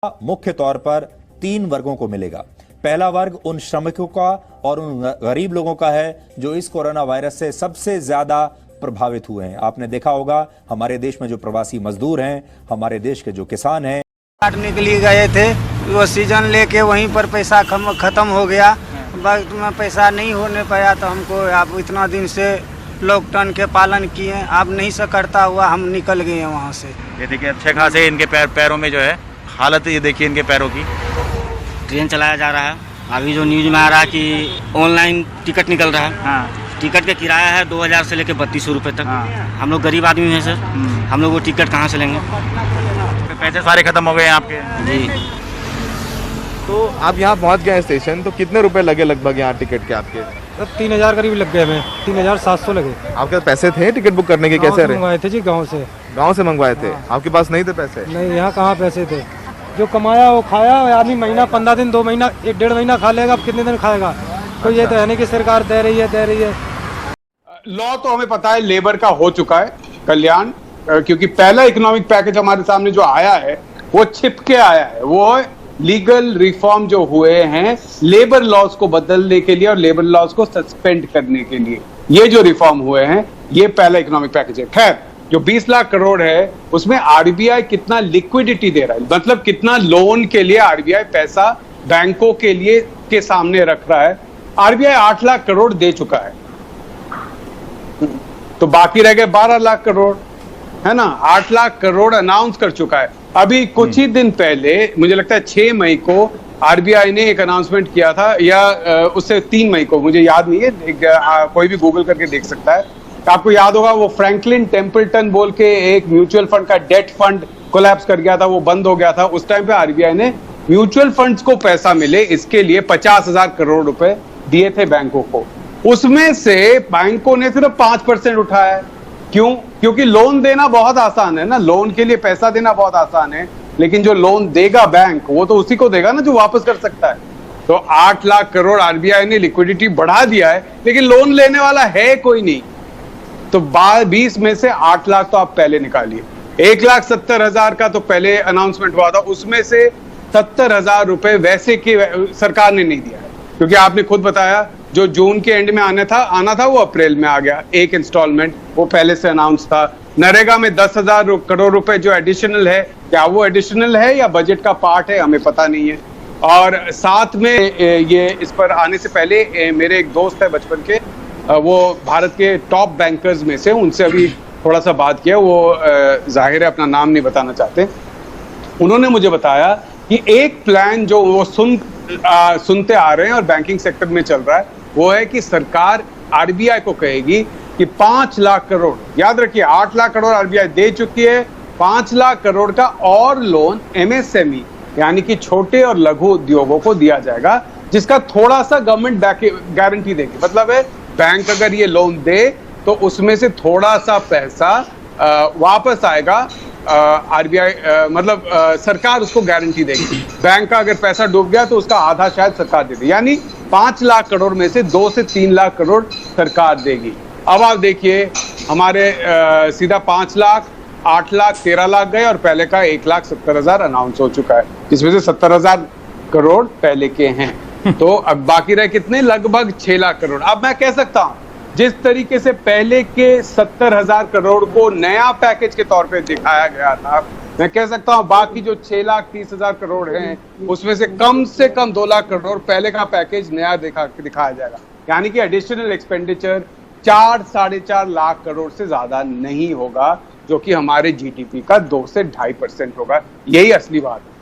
मुख्य तौर पर 3 वर्गों को मिलेगा। पहला वर्ग उन श्रमिकों का और उन गरीब लोगों का है जो इस कोरोना वायरस से सबसे ज्यादा प्रभावित हुए हैं। आपने देखा होगा हमारे देश में जो प्रवासी मजदूर हैं, हमारे देश के जो किसान हैं, काटने के लिए गए थे, वो सीजन लेके वहीं पर पैसा खत्म हो गया। वक्त में पैसा नहीं होने पाया तो हमको आप इतना दिन से लॉकडाउन के पालन किए, आप नहीं से करता हुआ हम निकल गए हैं वहाँ से। ये देखिए अच्छे खासे इनके पैरों में जो है हालत, ये देखिए इनके पैरों की। ट्रेन चलाया जा रहा है, अभी जो न्यूज में आ रहा है कि ऑनलाइन टिकट निकल रहा है। हाँ। टिकट का किराया है 2000 से लेकर 3200 रुपये तक। हाँ। हम लोग गरीब आदमी हैं सर, हम लोग वो टिकट कहाँ से लेंगे? पैसे सारे खत्म हो गए हैं आपके। जी। तो आप यहाँ पहुँच गए स्टेशन, तो कितने रुपए लगे लगभग यहाँ टिकट के आपके? सर 3000 करीब लग गए, हमें 3700 लगे। आपके पास पैसे थे टिकट बुक करने के? कैसे रहे? मंगवाए थे जी, गांव से। गांव से मंगवाए थे? आपके पास नहीं थे पैसे? नहीं, यहाँ कहाँ पैसे थे? जो कमाया वो खाया। आदमी महीना 15 दिन 2 महीना 1-1.5 महीना खा लेगा, अब कितने दिन खाएगा? तो ये तो है नहीं कि सरकार दे रही है। लॉ तो हमें पता है लेबर का हो चुका है कल्याण, क्योंकि पहला इकोनॉमिक पैकेज हमारे सामने जो आया है वो छिपके आया है। वो लीगल रिफॉर्म जो हुए हैं लेबर लॉज को बदलने के लिए और लेबर लॉज को सस्पेंड करने के लिए, ये जो रिफॉर्म हुए हैं ये पहला इकोनॉमिक पैकेज है। खैर, जो 20 लाख करोड़ है उसमें आरबीआई कितना लिक्विडिटी दे रहा है, मतलब कितना लोन के लिए आरबीआई पैसा बैंकों के लिए के सामने रख रहा है। आरबीआई 8 लाख करोड़ दे चुका है, तो बाकी रह गए 12 लाख करोड़, है ना। 8 लाख करोड़ अनाउंस कर चुका है। अभी कुछ ही दिन पहले, मुझे लगता है 6 मई को आरबीआई ने एक अनाउंसमेंट किया था, या उससे 3 मई को, मुझे याद नहीं है, कोई भी गूगल करके देख सकता है। आपको याद होगा वो फ्रैंकलिन टेम्पल्टन बोल के एक म्यूचुअल फंड का डेट फंड कोलैप्स कर गया था, वो बंद हो गया था। उस टाइम पे आरबीआई ने म्यूचुअल फंड्स को पैसा मिले इसके लिए 50,000 करोड़ रुपए दिए थे बैंकों को। उसमें से बैंकों ने सिर्फ 5% उठाया है। क्यों? क्योंकि लोन देना बहुत आसान है ना, लोन के लिए पैसा देना बहुत आसान है, लेकिन जो लोन देगा बैंक वो तो उसी को देगा ना जो वापस कर सकता है। तो 8 लाख करोड़ आरबीआई ने लिक्विडिटी बढ़ा दिया है, लेकिन लोन लेने वाला है कोई नहीं। तो 20 में से 8 लाख तो आप पहले निकालिए। 1,70,000 का तो पहले अनाउंसमेंट हुआ था, उसमें से 70,000 रुपए वैसे की सरकार ने नहीं दिया है, क्योंकि आपने खुद बताया जो जून के एंड में आना था वो अप्रैल में आ गया। एक इंस्टॉलमेंट वो पहले से अनाउंस था। नरेगा में 10,000 करोड़ रुपए जो एडिशनल है, क्या वो एडिशनल है या बजट का पार्ट है, हमें पता नहीं है। और साथ में ये इस पर आने से पहले मेरे एक दोस्त है बचपन के, वो भारत के टॉप बैंकर्स में से, उनसे अभी थोड़ा सा बात किया, वो जाहिर है अपना नाम नहीं बताना चाहते। उन्होंने मुझे बताया कि एक प्लान जो वो सुनते आ रहे हैं और बैंकिंग सेक्टर में चल रहा है, वो है कि सरकार आरबीआई को कहेगी कि 5 लाख करोड़, याद रखिए 8 लाख करोड़ आरबीआई दे चुकी है, 5 लाख करोड़ का और लोन एमएसएमई यानी कि छोटे और लघु उद्योगों को दिया जाएगा, जिसका थोड़ा सा गवर्नमेंट गारंटी देगी। मतलब है बैंक अगर ये लोन दे तो उसमें से थोड़ा सा पैसा वापस आएगा, आरबीआई मतलब सरकार उसको गारंटी देगी। बैंक का अगर पैसा डूब गया तो उसका आधा शायद सरकार दे देगी, यानी 5 लाख करोड़ में से 2 से 3 लाख करोड़ सरकार देगी। अब आप देखिए हमारे सीधा 5 लाख, 8 लाख, 13 लाख गए और पहले का 1,70,000 अनाउंस हो चुका है, जिसमें से 70,000 करोड़ पहले के हैं। तो अब बाकी रहे कितने? लगभग 6 लाख करोड़। अब मैं कह सकता हूं जिस तरीके से पहले के 70,000 करोड़ को नया पैकेज के तौर पे दिखाया गया था, मैं कह सकता हूं बाकी जो 6,30,000 करोड़ हैं उसमें से कम 2 लाख करोड़ पहले का पैकेज नया दिखाया जाएगा। यानी कि एडिशनल एक्सपेंडिचर 4-4.5 लाख करोड़ से ज्यादा नहीं होगा, जो कि हमारे जीडीपी का 2 से 2.5% होगा। यही असली बात है।